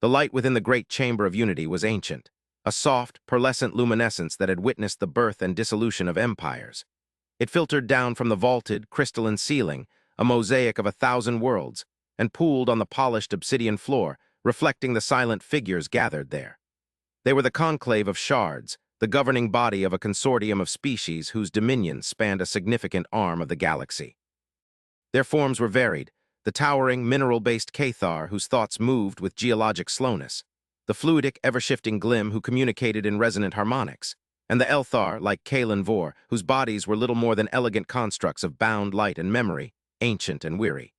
The light within the great chamber of unity was ancient, a soft, pearlescent luminescence that had witnessed the birth and dissolution of empires. It filtered down from the vaulted, crystalline ceiling, a mosaic of 1,000 worlds, and pooled on the polished obsidian floor, reflecting the silent figures gathered there. They were the conclave of shards, the governing body of a consortium of species whose dominions spanned a significant arm of the galaxy. Their forms were varied: the towering, mineral-based Cathar, whose thoughts moved with geologic slowness; the fluidic, ever-shifting Glim, who communicated in resonant harmonics; and the Elthar, like Kalen Vor, whose bodies were little more than elegant constructs of bound light and memory, ancient and weary.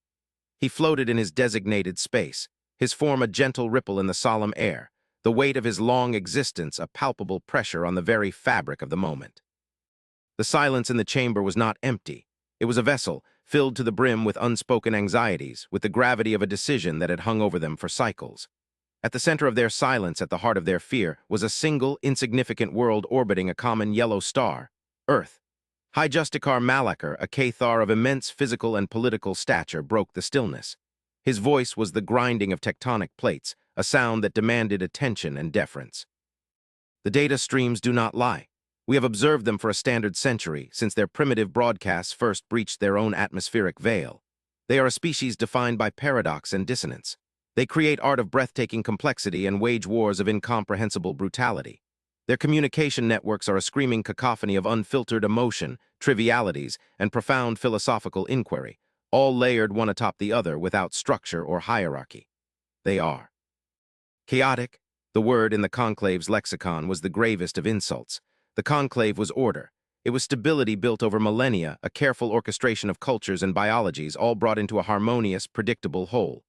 He floated in his designated space, his form a gentle ripple in the solemn air, the weight of his long existence a palpable pressure on the very fabric of the moment. The silence in the chamber was not empty. It was a vessel, filled to the brim with unspoken anxieties, with the gravity of a decision that had hung over them for cycles. At the center of their silence, at the heart of their fear, was a single, insignificant world orbiting a common yellow star, Earth. High Justikar Malakar, a Cathar of immense physical and political stature, broke the stillness. His voice was the grinding of tectonic plates, a sound that demanded attention and deference. The data streams do not lie. We have observed them for a standard century, since their primitive broadcasts first breached their own atmospheric veil. They are a species defined by paradox and dissonance. They create art of breathtaking complexity and wage wars of incomprehensible brutality. Their communication networks are a screaming cacophony of unfiltered emotion, trivialities, and profound philosophical inquiry, all layered one atop the other without structure or hierarchy. They are chaotic. The word in the conclave's lexicon was the gravest of insults. The conclave was order. It was stability built over millennia, a careful orchestration of cultures and biologies, all brought into a harmonious, predictable whole.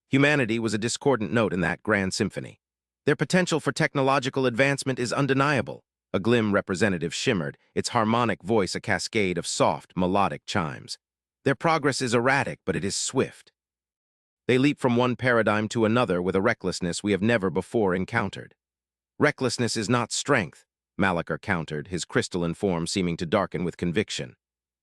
Humanity was a discordant note in that grand symphony. Their potential for technological advancement is undeniable. A Glim representative shimmered, its harmonic voice a cascade of soft, melodic chimes. Their progress is erratic, but it is swift. They leap from one paradigm to another with a recklessness we have never before encountered. Recklessness is not strength, Malakar countered, his crystalline form seeming to darken with conviction.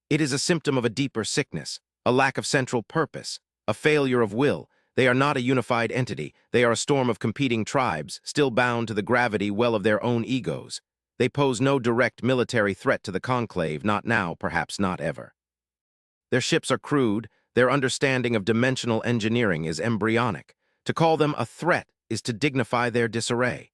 It is a symptom of a deeper sickness, a lack of central purpose, a failure of will. They are not a unified entity. They are a storm of competing tribes, still bound to the gravity well of their own egos. They pose no direct military threat to the conclave, not now, perhaps not ever. Their ships are crude. Their understanding of dimensional engineering is embryonic. To call them a threat is to dignify their disarray.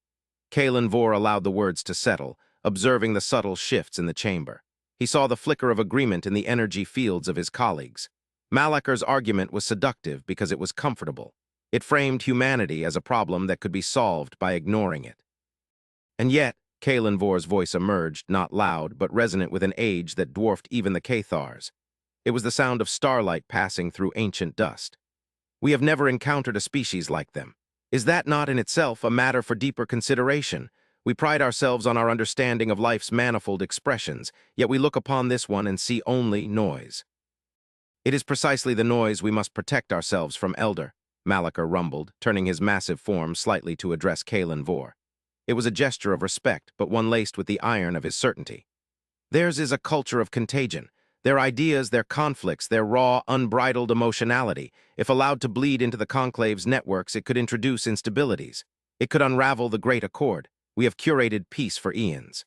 Kalen Vor allowed the words to settle, observing the subtle shifts in the chamber. He saw the flicker of agreement in the energy fields of his colleagues. Malakar's argument was seductive because it was comfortable. It framed humanity as a problem that could be solved by ignoring it. And yet, Kalen Vor's voice emerged, not loud, but resonant with an age that dwarfed even the Cathars. It was the sound of starlight passing through ancient dust. We have never encountered a species like them. Is that not in itself a matter for deeper consideration? We pride ourselves on our understanding of life's manifold expressions, yet we look upon this one and see only noise. It is precisely the noise we must protect ourselves from, Elder, Malakar rumbled, turning his massive form slightly to address Kalen Vor. It was a gesture of respect, but one laced with the iron of his certainty. Theirs is a culture of contagion. Their ideas, their conflicts, their raw, unbridled emotionality. If allowed to bleed into the conclave's networks, it could introduce instabilities. It could unravel the great accord. We have curated peace for eons.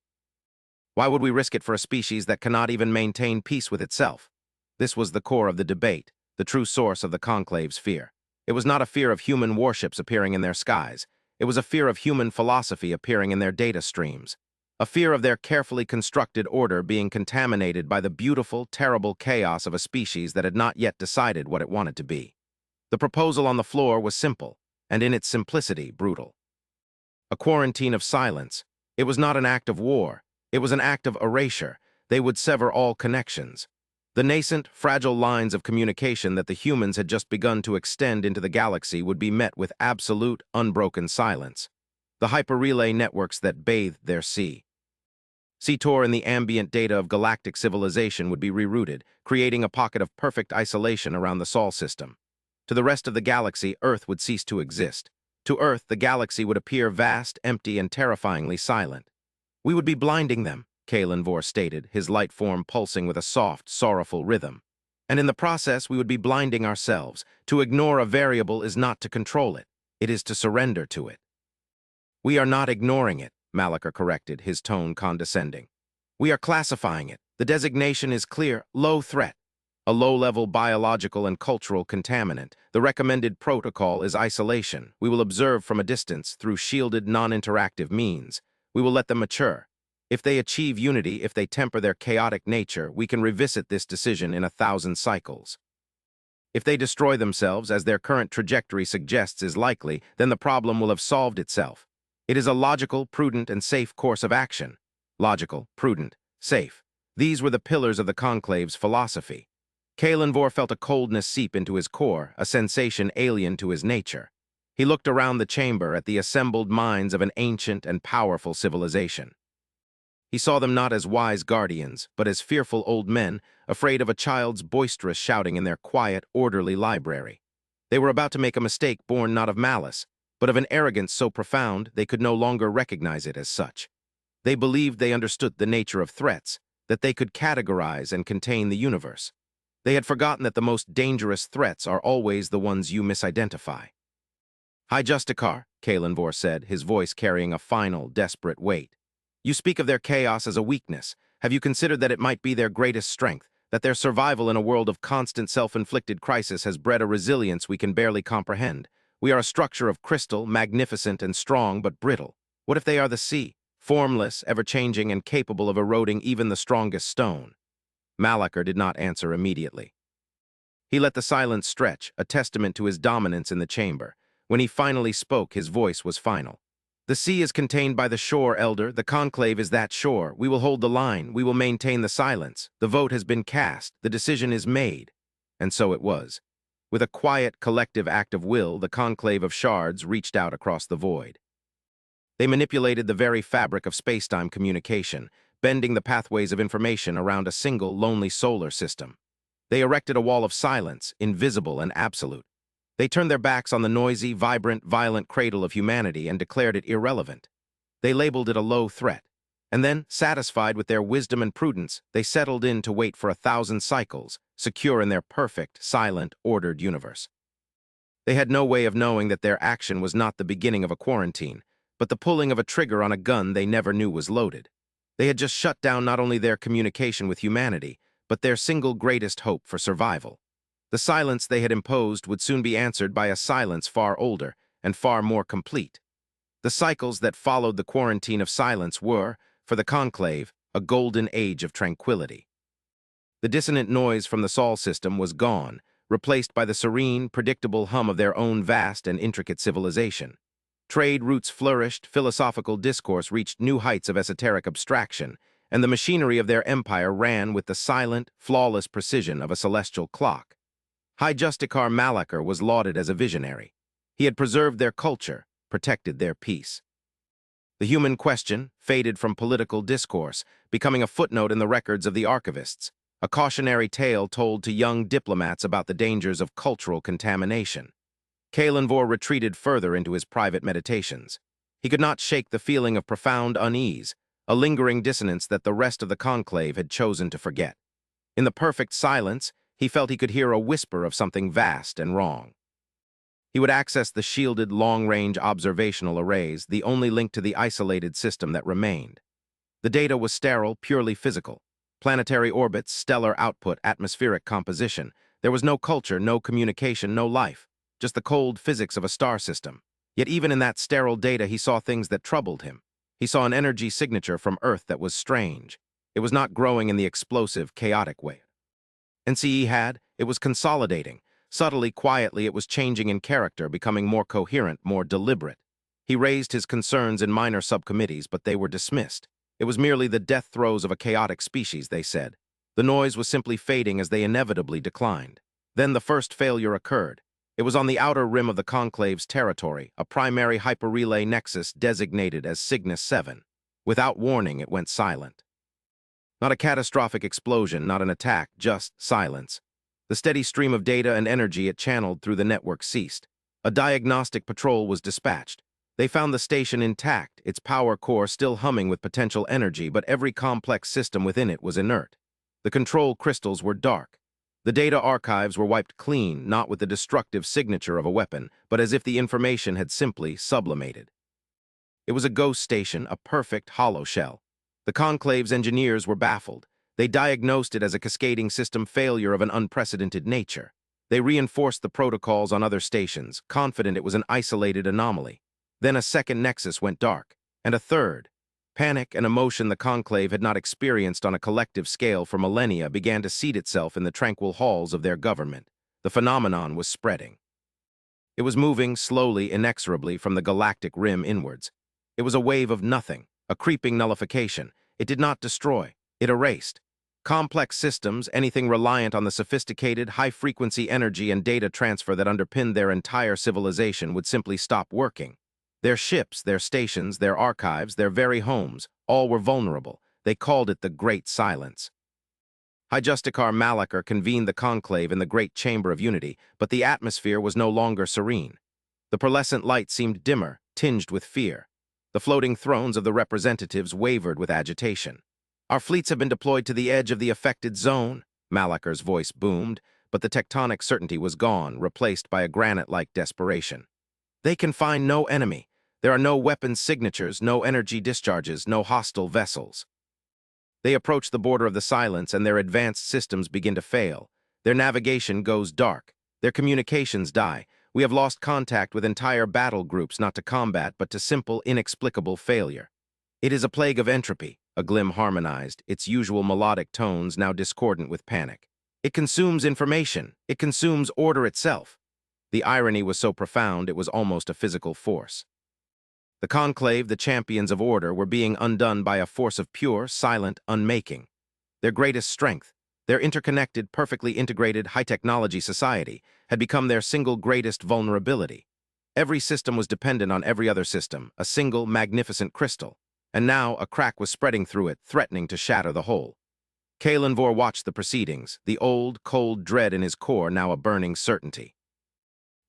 Why would we risk it for a species that cannot even maintain peace with itself? This was the core of the debate, the true source of the conclave's fear. It was not a fear of human warships appearing in their skies. It was a fear of human philosophy appearing in their data streams. A fear of their carefully constructed order being contaminated by the beautiful, terrible chaos of a species that had not yet decided what it wanted to be. The proposal on the floor was simple, and in its simplicity, brutal. A quarantine of silence. It was not an act of war. It was an act of erasure. They would sever all connections. The nascent, fragile lines of communication that the humans had just begun to extend into the galaxy would be met with absolute, unbroken silence. The hyperrelay networks that bathed their sea. Seator and the ambient data of galactic civilization would be rerouted, creating a pocket of perfect isolation around the Sol system. To the rest of the galaxy, Earth would cease to exist. To Earth, the galaxy would appear vast, empty, and terrifyingly silent. We would be blinding them, Kalen Vor stated, his light form pulsing with a soft, sorrowful rhythm. And in the process, we would be blinding ourselves. To ignore a variable is not to control it. It is to surrender to it. We are not ignoring it, Malachar corrected, his tone condescending. We are classifying it. The designation is clear: low threat. A low-level biological and cultural contaminant. The recommended protocol is isolation. We will observe from a distance through shielded, non-interactive means. We will let them mature. If they achieve unity, if they temper their chaotic nature, we can revisit this decision in 1,000 cycles. If they destroy themselves, as their current trajectory suggests is likely, then the problem will have solved itself. It is a logical, prudent, and safe course of action. Logical, prudent, safe. These were the pillars of the Conclave's philosophy. Kalenvor felt a coldness seep into his core, a sensation alien to his nature. He looked around the chamber at the assembled minds of an ancient and powerful civilization. He saw them not as wise guardians, but as fearful old men, afraid of a child's boisterous shouting in their quiet, orderly library. They were about to make a mistake born not of malice, but of an arrogance so profound they could no longer recognize it as such. They believed they understood the nature of threats, that they could categorize and contain the universe. They had forgotten that the most dangerous threats are always the ones you misidentify. "High Justicar," Kalenvor said, his voice carrying a final, desperate weight. "You speak of their chaos as a weakness. Have you considered that it might be their greatest strength, that their survival in a world of constant self-inflicted crisis has bred a resilience we can barely comprehend? We are a structure of crystal, magnificent and strong, but brittle. What if they are the sea, formless, ever-changing, and capable of eroding even the strongest stone?" Malachar did not answer immediately. He let the silence stretch, a testament to his dominance in the chamber. When he finally spoke, his voice was final. "The sea is contained by the shore, Elder. The Conclave is that shore. We will hold the line. We will maintain the silence. The vote has been cast. The decision is made." And so it was. With a quiet, collective act of will, the Conclave of Shards reached out across the void. They manipulated the very fabric of spacetime communication, bending the pathways of information around a single, lonely solar system. They erected a wall of silence, invisible and absolute. They turned their backs on the noisy, vibrant, violent cradle of humanity and declared it irrelevant. They labeled it a low threat. And then, satisfied with their wisdom and prudence, they settled in to wait for 1,000 cycles, secure in their perfect, silent, ordered universe. They had no way of knowing that their action was not the beginning of a quarantine, but the pulling of a trigger on a gun they never knew was loaded. They had just shut down not only their communication with humanity, but their single greatest hope for survival. The silence they had imposed would soon be answered by a silence far older and far more complete. The cycles that followed the quarantine of silence were, for the Conclave, a golden age of tranquility. The dissonant noise from the Sol system was gone, replaced by the serene, predictable hum of their own vast and intricate civilization. Trade routes flourished, philosophical discourse reached new heights of esoteric abstraction, and the machinery of their empire ran with the silent, flawless precision of a celestial clock. High Justicar Malachar was lauded as a visionary. He had preserved their culture, protected their peace. The human question faded from political discourse, becoming a footnote in the records of the archivists, a cautionary tale told to young diplomats about the dangers of cultural contamination. Kalenvor retreated further into his private meditations. He could not shake the feeling of profound unease, a lingering dissonance that the rest of the Conclave had chosen to forget. In the perfect silence, he felt he could hear a whisper of something vast and wrong. He would access the shielded, long-range observational arrays, the only link to the isolated system that remained. The data was sterile, purely physical. Planetary orbits, stellar output, atmospheric composition. There was no culture, no communication, no life. Just the cold physics of a star system. Yet even in that sterile data, he saw things that troubled him. He saw an energy signature from Earth that was strange. It was not growing in the explosive, chaotic way NCE had. It was consolidating. Subtly, quietly, it was changing in character, becoming more coherent, more deliberate. He raised his concerns in minor subcommittees, but they were dismissed. It was merely the death throes of a chaotic species, they said. The noise was simply fading as they inevitably declined. Then the first failure occurred. It was on the outer rim of the Conclave's territory, a primary hyperrelay nexus designated as Cygnus 7. Without warning, it went silent. Not a catastrophic explosion, not an attack, just silence. The steady stream of data and energy it channeled through the network ceased. A diagnostic patrol was dispatched. They found the station intact, its power core still humming with potential energy, but every complex system within it was inert. The control crystals were dark. The data archives were wiped clean, not with the destructive signature of a weapon, but as if the information had simply sublimated. It was a ghost station, a perfect hollow shell. The Conclave's engineers were baffled. They diagnosed it as a cascading system failure of an unprecedented nature. They reinforced the protocols on other stations, confident it was an isolated anomaly. Then a second nexus went dark, and a third. Panic and emotion the Conclave had not experienced on a collective scale for millennia began to seed itself in the tranquil halls of their government. The phenomenon was spreading. It was moving slowly, inexorably from the galactic rim inwards. It was a wave of nothing, a creeping nullification. It did not destroy, it erased. Complex systems, anything reliant on the sophisticated, high-frequency energy and data transfer that underpinned their entire civilization would simply stop working. Their ships, their stations, their archives, their very homes, all were vulnerable. They called it the Great Silence. Hijusticar Malachar convened the conclave in the Great Chamber of Unity, but the atmosphere was no longer serene. The pearlescent light seemed dimmer, tinged with fear. The floating thrones of the representatives wavered with agitation. "Our fleets have been deployed to the edge of the affected zone," Malachar's voice boomed, but the tectonic certainty was gone, replaced by a granite-like desperation. "They can find no enemy. There are no weapons signatures, no energy discharges, no hostile vessels." They approach the border of the silence and their advanced systems begin to fail. Their navigation goes dark. Their communications die. We have lost contact with entire battle groups, not to combat, but to simple, inexplicable failure. It is a plague of entropy, a glim harmonized, its usual melodic tones now discordant with panic. It consumes information. It consumes order itself. The irony was so profound it was almost a physical force. The conclave, the champions of order, were being undone by a force of pure, silent unmaking. Their greatest strength, their interconnected, perfectly integrated, high-technology society, had become their single greatest vulnerability. Every system was dependent on every other system, a single, magnificent crystal. And now a crack was spreading through it, threatening to shatter the whole. Kalenvor watched the proceedings, the old, cold dread in his core now a burning certainty.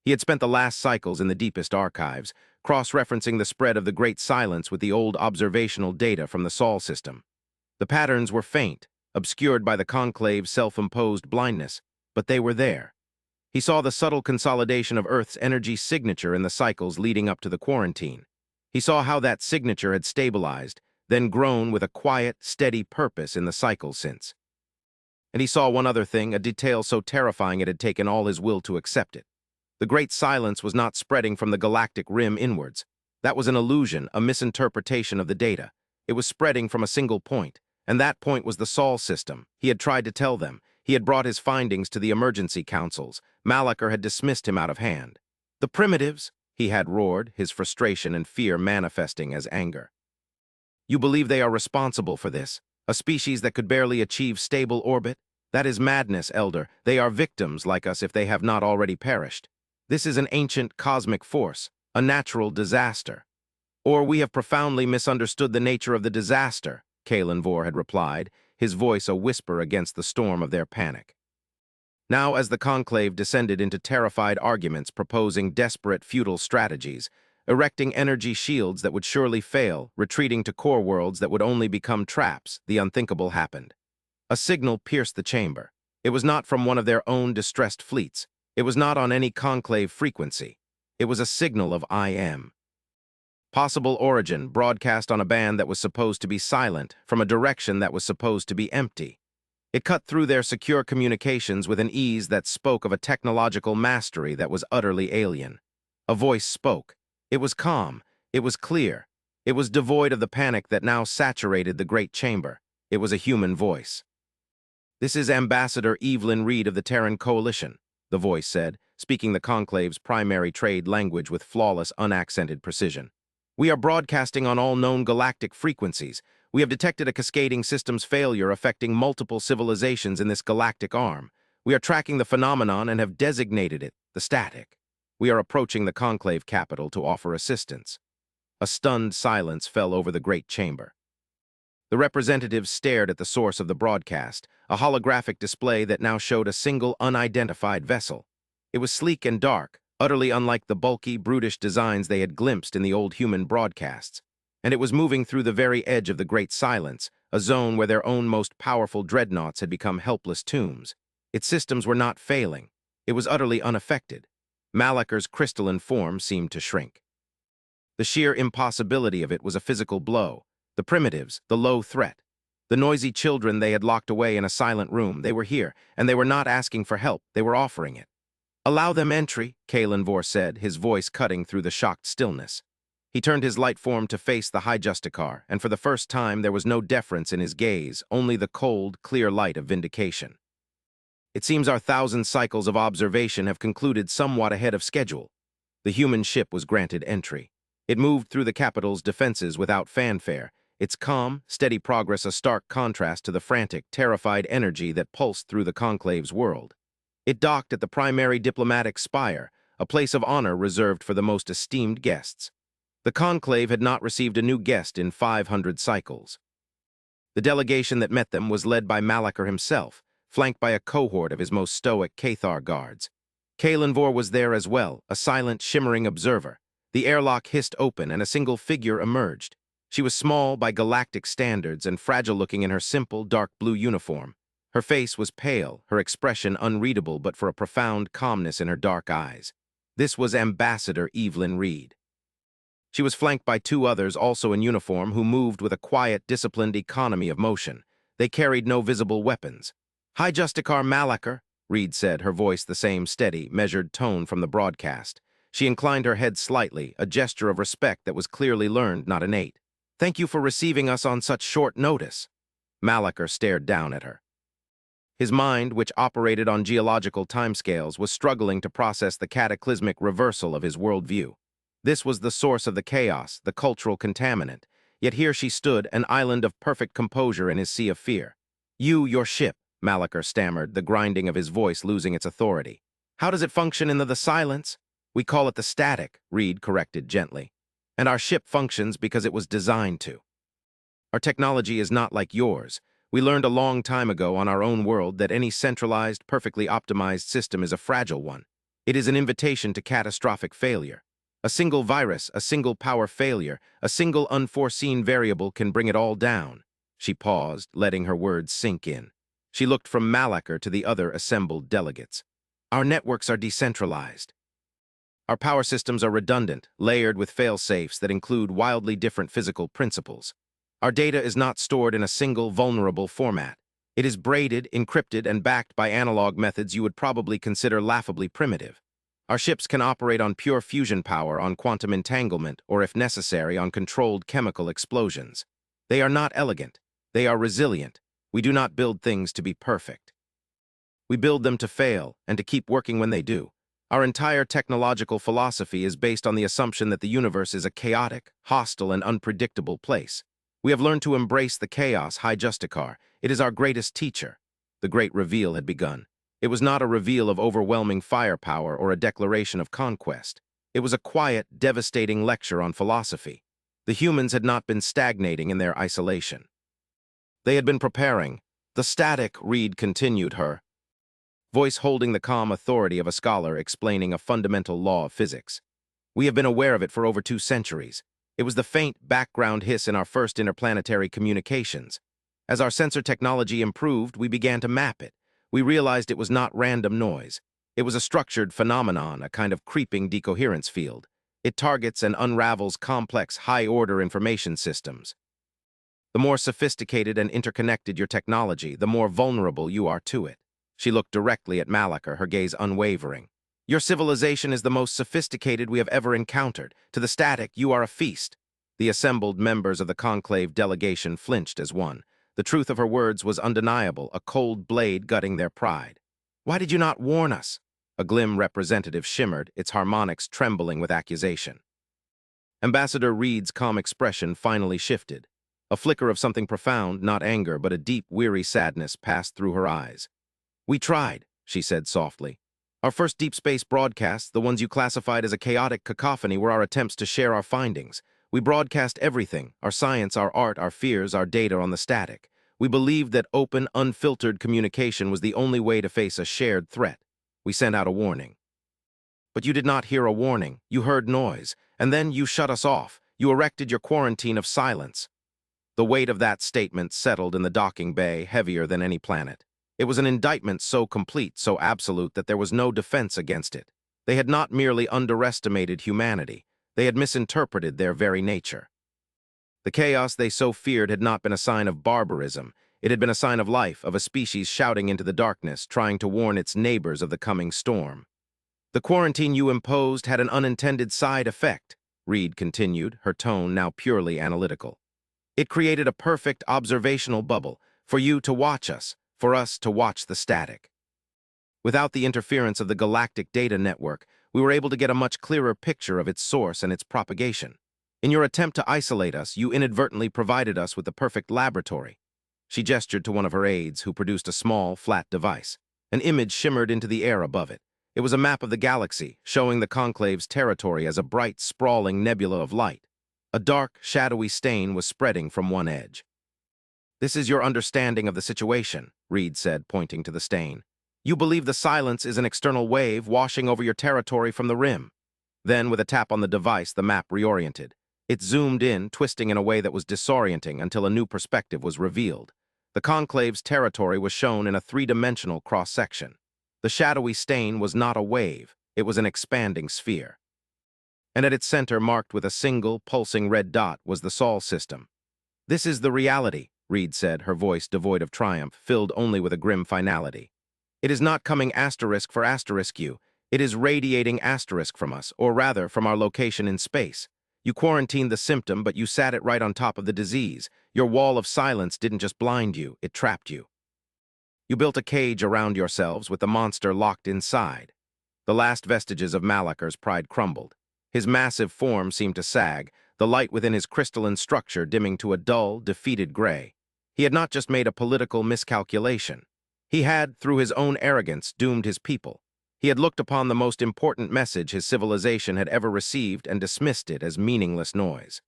He had spent the last cycles in the deepest archives, cross-referencing the spread of the Great Silence with the old observational data from the Sol system. The patterns were faint, obscured by the conclave's self-imposed blindness, but they were there. He saw the subtle consolidation of Earth's energy signature in the cycles leading up to the quarantine. He saw how that signature had stabilized, then grown with a quiet, steady purpose in the cycles since. And he saw one other thing, a detail so terrifying it had taken all his will to accept it. The Great Silence was not spreading from the galactic rim inwards. That was an illusion, a misinterpretation of the data. It was spreading from a single point, and that point was the Sol system. He had tried to tell them. He had brought his findings to the emergency councils. Malachar had dismissed him out of hand. "The primitives," he had roared, his frustration and fear manifesting as anger. "You believe they are responsible for this? A species that could barely achieve stable orbit? That is madness, Elder. They are victims like us if they have not already perished. This is an ancient cosmic force, a natural disaster." "Or we have profoundly misunderstood the nature of the disaster," Kalenvor had replied, his voice a whisper against the storm of their panic. Now, as the conclave descended into terrified arguments proposing desperate, futile strategies, erecting energy shields that would surely fail, retreating to core worlds that would only become traps, the unthinkable happened. A signal pierced the chamber. It was not from one of their own distressed fleets. It was not on any conclave frequency. It was a signal of I am. Possible origin, broadcast on a band that was supposed to be silent, from a direction that was supposed to be empty. It cut through their secure communications with an ease that spoke of a technological mastery that was utterly alien. A voice spoke. It was calm. It was clear. It was devoid of the panic that now saturated the great chamber. It was a human voice. "This is Ambassador Evelyn Reed of the Terran Coalition," the voice said, speaking the conclave's primary trade language with flawless, unaccented precision. "We are broadcasting on all known galactic frequencies. We have detected a cascading systems failure affecting multiple civilizations in this galactic arm. We are tracking the phenomenon and have designated it the static. We are approaching the conclave capital to offer assistance." A stunned silence fell over the great chamber. The representatives stared at the source of the broadcast, a holographic display that now showed a single unidentified vessel. It was sleek and dark, utterly unlike the bulky, brutish designs they had glimpsed in the old human broadcasts. And it was moving through the very edge of the Great Silence, a zone where their own most powerful dreadnoughts had become helpless tombs. Its systems were not failing. It was utterly unaffected. Malaker's crystalline form seemed to shrink. The sheer impossibility of it was a physical blow. The primitives, the low threat. The noisy children they had locked away in a silent room, they were here, and they were not asking for help, they were offering it. "Allow them entry," Kalenvor said, his voice cutting through the shocked stillness. He turned his light form to face the Highjusticar, and for the first time there was no deference in his gaze, only the cold, clear light of vindication. "It seems our 1,000 cycles of observation have concluded somewhat ahead of schedule." The human ship was granted entry. It moved through the capital's defenses without fanfare, its calm, steady progress a stark contrast to the frantic, terrified energy that pulsed through the Conclave's world. It docked at the primary diplomatic spire, a place of honor reserved for the most esteemed guests. The Conclave had not received a new guest in 500 cycles. The delegation that met them was led by Malaker himself, flanked by a cohort of his most stoic Cathar guards. Kalenvor was there as well, a silent, shimmering observer. The airlock hissed open and a single figure emerged. She was small by galactic standards and fragile-looking in her simple, dark blue uniform. Her face was pale, her expression unreadable but for a profound calmness in her dark eyes. This was Ambassador Evelyn Reed. She was flanked by two others also in uniform who moved with a quiet, disciplined economy of motion. They carried no visible weapons. "Highjusticar Malaker," Reed said, her voice the same steady, measured tone from the broadcast. She inclined her head slightly, a gesture of respect that was clearly learned, not innate. "Thank you for receiving us on such short notice." Malaker stared down at her. His mind, which operated on geological timescales, was struggling to process the cataclysmic reversal of his worldview. This was the source of the chaos, the cultural contaminant. Yet here she stood, an island of perfect composure in his sea of fear. Your ship," Malaker stammered, the grinding of his voice losing its authority. "How does it function in the silence?" "We call it the static," Reed corrected gently. "And our ship functions because it was designed to. Our technology is not like yours. We learned a long time ago on our own world that any centralized, perfectly optimized system is a fragile one. It is an invitation to catastrophic failure. A single virus, a single power failure, a single unforeseen variable can bring it all down." She paused, letting her words sink in. She looked from Malaker to the other assembled delegates. "Our networks are decentralized. Our power systems are redundant, layered with fail-safes that include wildly different physical principles. Our data is not stored in a single, vulnerable format. It is braided, encrypted, and backed by analog methods you would probably consider laughably primitive. Our ships can operate on pure fusion power, on quantum entanglement, or if necessary, on controlled chemical explosions. They are not elegant. They are resilient. We do not build things to be perfect. We build them to fail, and to keep working when they do. Our entire technological philosophy is based on the assumption that the universe is a chaotic, hostile, and unpredictable place. We have learned to embrace the chaos, Highjusticar. It is our greatest teacher." The great reveal had begun. It was not a reveal of overwhelming firepower or a declaration of conquest. It was a quiet, devastating lecture on philosophy. The humans had not been stagnating in their isolation. They had been preparing. "The static," Reed continued, her voice holding the calm authority of a scholar explaining a fundamental law of physics. "We have been aware of it for over 2 centuries. It was the faint background hiss in our first interplanetary communications. As our sensor technology improved, we began to map it. We realized it was not random noise. It was a structured phenomenon, a kind of creeping decoherence field. It targets and unravels complex, high-order information systems. The more sophisticated and interconnected your technology, the more vulnerable you are to it." She looked directly at Malaker, her gaze unwavering. "Your civilization is the most sophisticated we have ever encountered. To the static, you are a feast." The assembled members of the Conclave delegation flinched as one. The truth of her words was undeniable, a cold blade gutting their pride. "Why did you not warn us?" A glim representative shimmered, its harmonics trembling with accusation. Ambassador Reed's calm expression finally shifted. A flicker of something profound, not anger, but a deep, weary sadness passed through her eyes. "We tried," she said softly. "Our first deep space broadcasts, the ones you classified as a chaotic cacophony, were our attempts to share our findings. We broadcast everything, our science, our art, our fears, our data on the static. We believed that open, unfiltered communication was the only way to face a shared threat. We sent out a warning. But you did not hear a warning. You heard noise, and then you shut us off. You erected your quarantine of silence." The weight of that statement settled in the docking bay, heavier than any planet. It was an indictment so complete, so absolute, that there was no defense against it. They had not merely underestimated humanity, they had misinterpreted their very nature. The chaos they so feared had not been a sign of barbarism. It had been a sign of life, of a species shouting into the darkness, trying to warn its neighbors of the coming storm. The quarantine you imposed had an unintended side effect, Reed continued, her tone now purely analytical. It created a perfect observational bubble, for you to watch us, for us to watch the static. Without the interference of the Galactic data network, we were able to get a much clearer picture of its source and its propagation. In your attempt to isolate us, you inadvertently provided us with the perfect laboratory. She gestured to one of her aides, who produced a small, flat device. An image shimmered into the air above it. It was a map of the galaxy, showing the Conclave's territory as a bright, sprawling nebula of light. A dark, shadowy stain was spreading from one edge. "This is your understanding of the situation," Reed said, pointing to the stain. "You believe the silence is an external wave washing over your territory from the rim." Then, with a tap on the device, the map reoriented. It zoomed in, twisting in a way that was disorienting until a new perspective was revealed. The Conclave's territory was shown in a three-dimensional cross-section. The shadowy stain was not a wave, it was an expanding sphere. And at its center, marked with a single, pulsing red dot, was the Sol system. "This is the reality," Reed said, her voice devoid of triumph, filled only with a grim finality. "It is not coming asterisk for asterisk you, it is radiating asterisk from us, or rather, from our location in space. You quarantined the symptom, but you sat it right on top of the disease. Your wall of silence didn't just blind you, it trapped you. You built a cage around yourselves with the monster locked inside." The last vestiges of Malaker's pride crumbled. His massive form seemed to sag, the light within his crystalline structure dimming to a dull, defeated gray. He had not just made a political miscalculation. He had, through his own arrogance, doomed his people. He had looked upon the most important message his civilization had ever received and dismissed it as meaningless noise.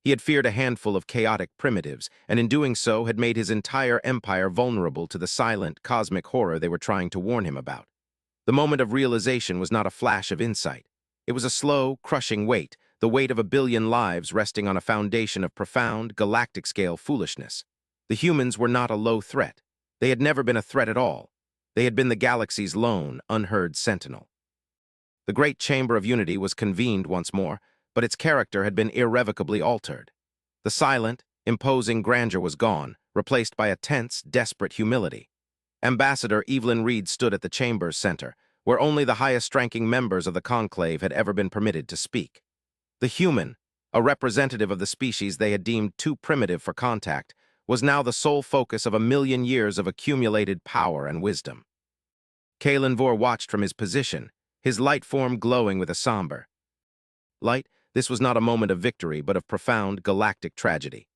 He had feared a handful of chaotic primitives, and in doing so had made his entire empire vulnerable to the silent, cosmic horror they were trying to warn him about. The moment of realization was not a flash of insight. It was a slow, crushing weight, the weight of 1 billion lives resting on a foundation of profound, galactic-scale foolishness. The humans were not a low threat. They had never been a threat at all. They had been the galaxy's lone, unheard sentinel. The great chamber of unity was convened once more, but its character had been irrevocably altered. The silent, imposing grandeur was gone, replaced by a tense, desperate humility. Ambassador Evelyn Reed stood at the chamber's center, where only the highest-ranking members of the conclave had ever been permitted to speak. The human, a representative of the species they had deemed too primitive for contact, was now the sole focus of 1 million years of accumulated power and wisdom. Kalenvor watched from his position, his light form glowing with a somber light. This was not a moment of victory, but of profound galactic tragedy.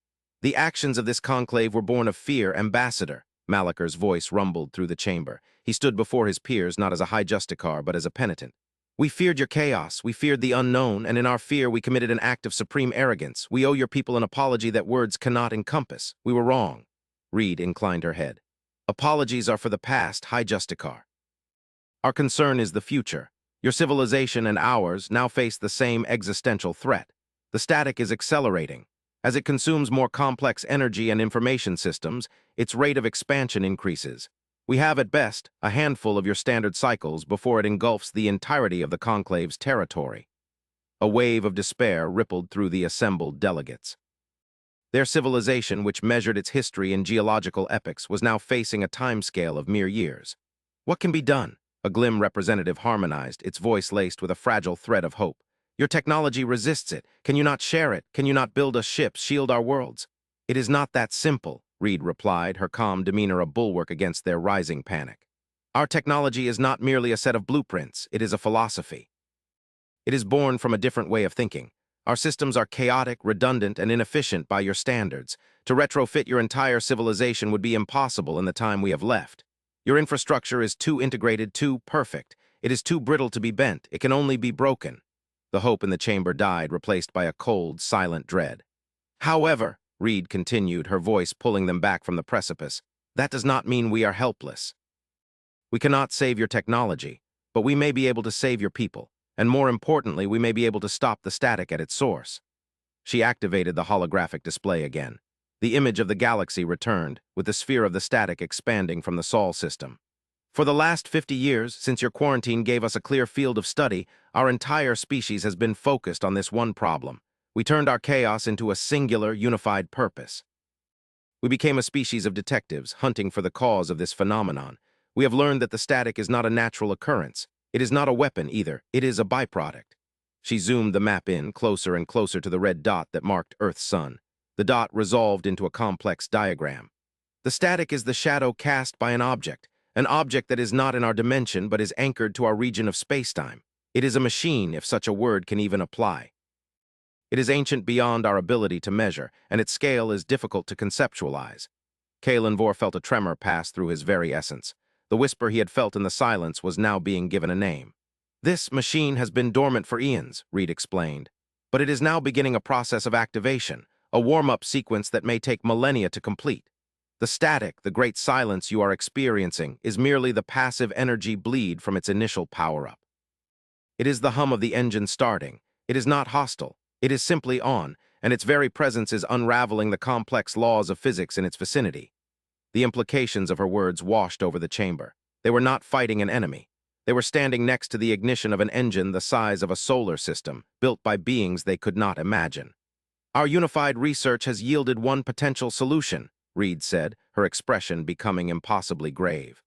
"The actions of this conclave were born of fear, Ambassador," Malaker's voice rumbled through the chamber. He stood before his peers not as a high justicar, but as a penitent. "We feared your chaos, we feared the unknown, and in our fear we committed an act of supreme arrogance. We owe your people an apology that words cannot encompass. We were wrong." Reed inclined her head. "Apologies are for the past, high justicar. Our concern is the future. Your civilization and ours now face the same existential threat. The static is accelerating. As it consumes more complex energy and information systems, its rate of expansion increases. We have, at best, a handful of your standard cycles before it engulfs the entirety of the conclave's territory." A wave of despair rippled through the assembled delegates. Their civilization, which measured its history in geological epochs, was now facing a timescale of mere years. "What can be done?" A glim representative harmonized, its voice laced with a fragile thread of hope. "Your technology resists it. Can you not share it? Can you not build us ships, shield our worlds?" "It is not that simple," Reed replied, her calm demeanor a bulwark against their rising panic. "Our technology is not merely a set of blueprints, it is a philosophy. It is born from a different way of thinking. Our systems are chaotic, redundant, and inefficient by your standards. To retrofit your entire civilization would be impossible in the time we have left. Your infrastructure is too integrated, too perfect. It is too brittle to be bent. It can only be broken." The hope in the chamber died, replaced by a cold, silent dread. "However," Reed continued, her voice pulling them back from the precipice, "that does not mean we are helpless. We cannot save your technology, but we may be able to save your people, and more importantly, we may be able to stop the static at its source." She activated the holographic display again. The image of the galaxy returned, with the sphere of the static expanding from the Sol system. For the last 50 years, since your quarantine gave us a clear field of study, our entire species has been focused on this one problem. We turned our chaos into a singular, unified purpose. We became a species of detectives, hunting for the cause of this phenomenon. We have learned that the static is not a natural occurrence. It is not a weapon either. It is a byproduct. She zoomed the map in, closer and closer to the red dot that marked Earth's sun. The dot resolved into a complex diagram. The static is the shadow cast by an object that is not in our dimension but is anchored to our region of spacetime. It is a machine, if such a word can even apply. It is ancient beyond our ability to measure, and its scale is difficult to conceptualize. Kalenvor felt a tremor pass through his very essence. The whisper he had felt in the silence was now being given a name. This machine has been dormant for eons, Reed explained, but it is now beginning a process of activation, a warm-up sequence that may take millennia to complete. The static, the great silence you are experiencing, is merely the passive energy bleed from its initial power-up. It is the hum of the engine starting. It is not hostile. It is simply on, and its very presence is unraveling the complex laws of physics in its vicinity. The implications of her words washed over the chamber. They were not fighting an enemy. They were standing next to the ignition of an engine the size of a solar system, built by beings they could not imagine. Our unified research has yielded one potential solution, Reed said, her expression becoming impossibly grave.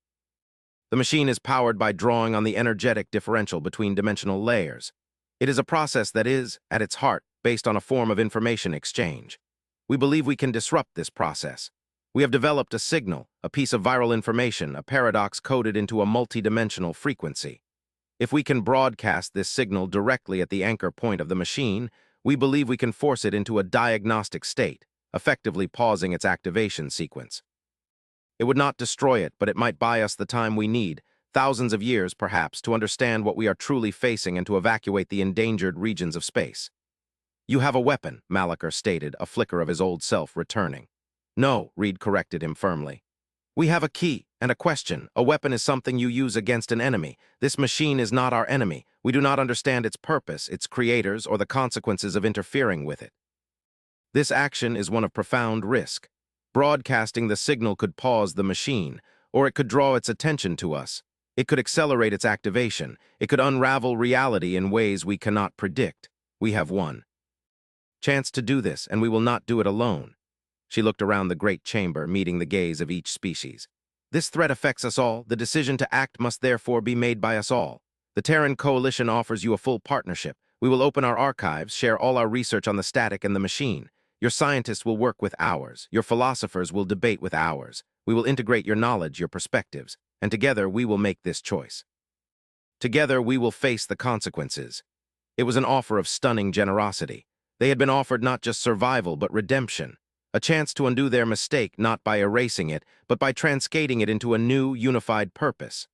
The machine is powered by drawing on the energetic differential between dimensional layers. It is a process that is, at its heart, based on a form of information exchange. We believe we can disrupt this process. We have developed a signal, a piece of viral information, a paradox coded into a multidimensional frequency. If we can broadcast this signal directly at the anchor point of the machine, we believe we can force it into a diagnostic state, effectively pausing its activation sequence. It would not destroy it, but it might buy us the time we need, thousands of years perhaps, to understand what we are truly facing and to evacuate the endangered regions of space. You have a weapon, Malachar stated, a flicker of his old self returning. No, Reed corrected him firmly. We have a key and a question. A weapon is something you use against an enemy. This machine is not our enemy. We do not understand its purpose, its creators, or the consequences of interfering with it. This action is one of profound risk. Broadcasting the signal could pause the machine, or it could draw its attention to us. It could accelerate its activation. It could unravel reality in ways we cannot predict. We have one chance to do this, and we will not do it alone. She looked around the great chamber, meeting the gaze of each species. This threat affects us all. The decision to act must therefore be made by us all. The Terran Coalition offers you a full partnership. We will open our archives, share all our research on the static and the machine. Your scientists will work with ours. Your philosophers will debate with ours. We will integrate your knowledge, your perspectives, and together we will make this choice. Together we will face the consequences. It was an offer of stunning generosity. They had been offered not just survival, but redemption. A chance to undo their mistake not by erasing it, but by transcating it into a new, unified purpose.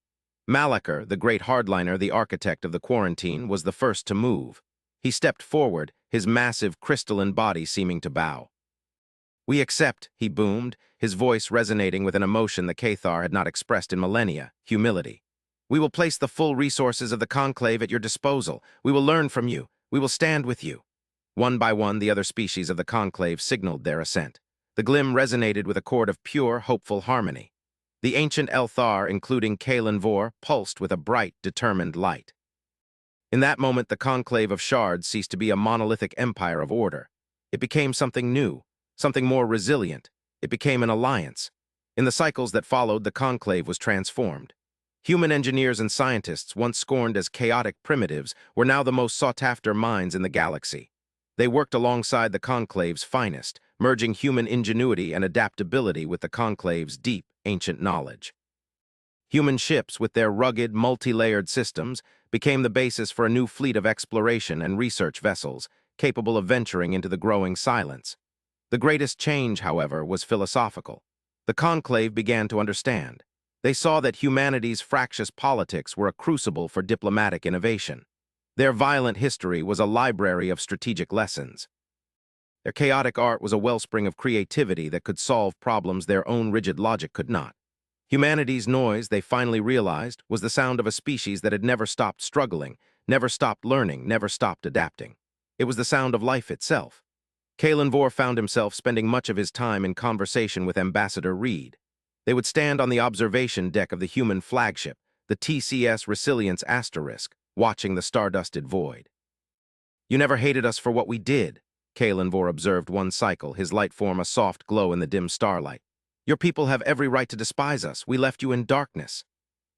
Malachar, the great hardliner, the architect of the quarantine, was the first to move. He stepped forward, his massive crystalline body seeming to bow. We accept, he boomed, his voice resonating with an emotion the Cathar had not expressed in millennia, humility. We will place the full resources of the conclave at your disposal. We will learn from you. We will stand with you. One by one, the other species of the conclave signaled their assent. The glim resonated with a chord of pure, hopeful harmony. The ancient Elthar, including Kalenvor, pulsed with a bright, determined light. In that moment, the conclave of shards ceased to be a monolithic empire of order. It became something new, something more resilient. It became an alliance. In the cycles that followed, the conclave was transformed. Human engineers and scientists, once scorned as chaotic primitives, were now the most sought-after minds in the galaxy. They worked alongside the conclave's finest, merging human ingenuity and adaptability with the conclave's deep, ancient knowledge. Human ships, with their rugged, multi-layered systems, became the basis for a new fleet of exploration and research vessels, capable of venturing into the growing silence. The greatest change, however, was philosophical. The conclave began to understand. They saw that humanity's fractious politics were a crucible for diplomatic innovation. Their violent history was a library of strategic lessons. Their chaotic art was a wellspring of creativity that could solve problems their own rigid logic could not. Humanity's noise, they finally realized, was the sound of a species that had never stopped struggling, never stopped learning, never stopped adapting. It was the sound of life itself. Kalenvor found himself spending much of his time in conversation with Ambassador Reed. They would stand on the observation deck of the human flagship, the TCS Resilience Asterisk, watching the stardusted void. "You never hated us for what we did," Kalenvor observed one cycle, his light form a soft glow in the dim starlight. "Your people have every right to despise us. We left you in darkness."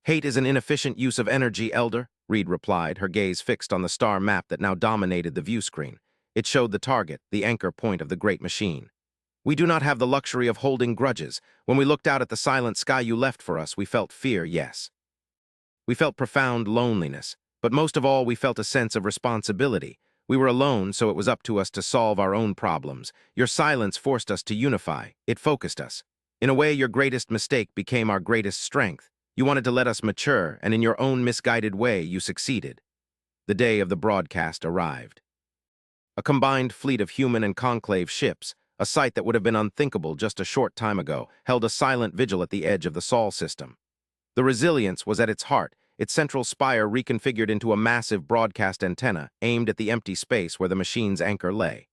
"Hate is an inefficient use of energy, Elder," Reed replied, her gaze fixed on the star map that now dominated the view screen. It showed the target, the anchor point of the great machine. "We do not have the luxury of holding grudges. When we looked out at the silent sky you left for us, we felt fear, yes. We felt profound loneliness, but most of all we felt a sense of responsibility. We were alone, so it was up to us to solve our own problems. Your silence forced us to unify. It focused us. In a way, your greatest mistake became our greatest strength. You wanted to let us mature, and in your own misguided way, you succeeded." The day of the broadcast arrived. A combined fleet of human and conclave ships, a sight that would have been unthinkable just a short time ago, held a silent vigil at the edge of the Sol system. The Resilience was at its heart, its central spire reconfigured into a massive broadcast antenna aimed at the empty space where the machine's anchor lay.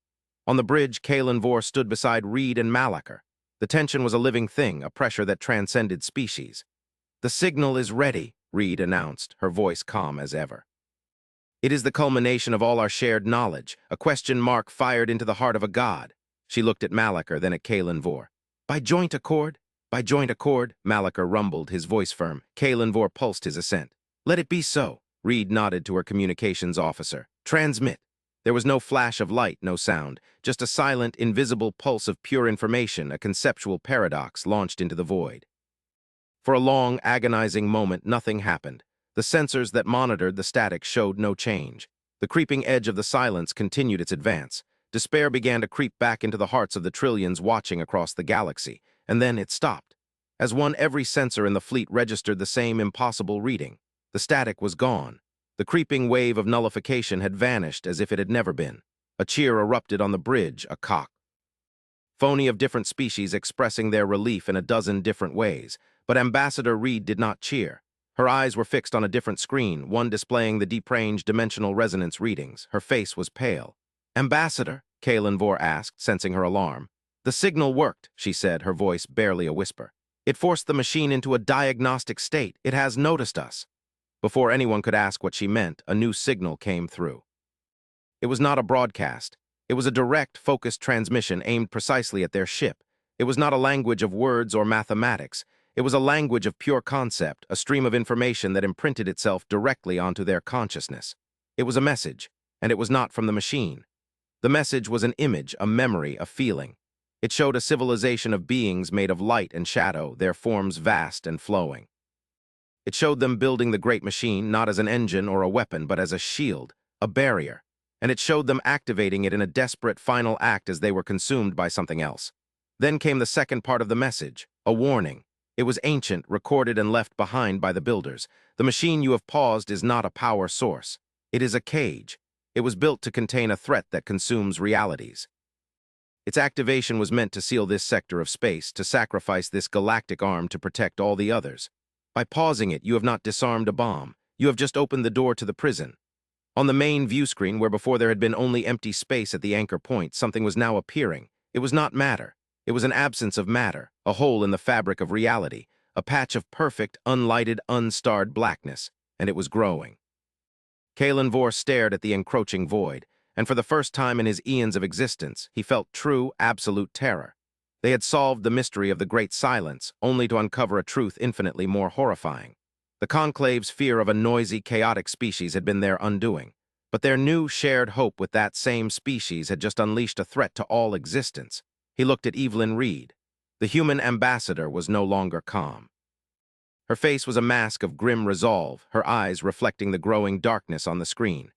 On the bridge, Kalenvor stood beside Reed and Malachar. The tension was a living thing, a pressure that transcended species. "The signal is ready," Reed announced, her voice calm as ever. "It is the culmination of all our shared knowledge, a question mark fired into the heart of a god." She looked at Malachar, then at Kalenvor. "By joint accord?" "By joint accord," Malachar rumbled, his voice firm. Kalenvor pulsed his assent. "Let it be so." Reed nodded to her communications officer. "Transmit." There was no flash of light, no sound, just a silent, invisible pulse of pure information, a conceptual paradox launched into the void. For a long, agonizing moment, nothing happened. The sensors that monitored the static showed no change. The creeping edge of the silence continued its advance. Despair began to creep back into the hearts of the trillions watching across the galaxy, and then it stopped. As one, every sensor in the fleet registered the same impossible reading. The static was gone. The creeping wave of nullification had vanished as if it had never been. A cheer erupted on the bridge, a cock. Phony of different species expressing their relief in a dozen different ways. But Ambassador Reed did not cheer. Her eyes were fixed on a different screen, one displaying the deep-range dimensional resonance readings. Her face was pale. "Ambassador?" Kalenvor asked, sensing her alarm. "The signal worked," she said, her voice barely a whisper. "It forced the machine into a diagnostic state. It has noticed us." Before anyone could ask what she meant, a new signal came through. It was not a broadcast. It was a direct, focused transmission aimed precisely at their ship. It was not a language of words or mathematics. It was a language of pure concept, a stream of information that imprinted itself directly onto their consciousness. It was a message, and it was not from the machine. The message was an image, a memory, a feeling. It showed a civilization of beings made of light and shadow, their forms vast and flowing. It showed them building the great machine not as an engine or a weapon, but as a shield, a barrier. And it showed them activating it in a desperate final act as they were consumed by something else. Then came the second part of the message, a warning. It was ancient, recorded and left behind by the builders. The machine you have paused is not a power source. It is a cage. It was built to contain a threat that consumes realities. Its activation was meant to seal this sector of space, to sacrifice this galactic arm to protect all the others. By pausing it, you have not disarmed a bomb. You have just opened the door to the prison. On the main view screen, where before there had been only empty space at the anchor point, something was now appearing. It was not matter. It was an absence of matter, a hole in the fabric of reality, a patch of perfect, unlighted, unstarred blackness, and it was growing. Kalenvor stared at the encroaching void, and for the first time in his eons of existence, he felt true, absolute terror. They had solved the mystery of the Great Silence, only to uncover a truth infinitely more horrifying. The Conclave's fear of a noisy, chaotic species had been their undoing, but their new, shared hope with that same species had just unleashed a threat to all existence. He looked at Evelyn Reed. The human ambassador was no longer calm. Her face was a mask of grim resolve, her eyes reflecting the growing darkness on the screen.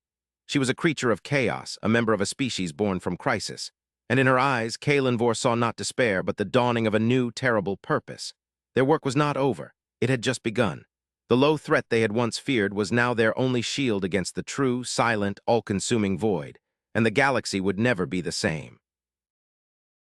She was a creature of chaos, a member of a species born from crisis. And in her eyes, Kalenvor saw not despair, but the dawning of a new, terrible purpose. Their work was not over. It had just begun. The low threat they had once feared was now their only shield against the true, silent, all-consuming void, and the galaxy would never be the same.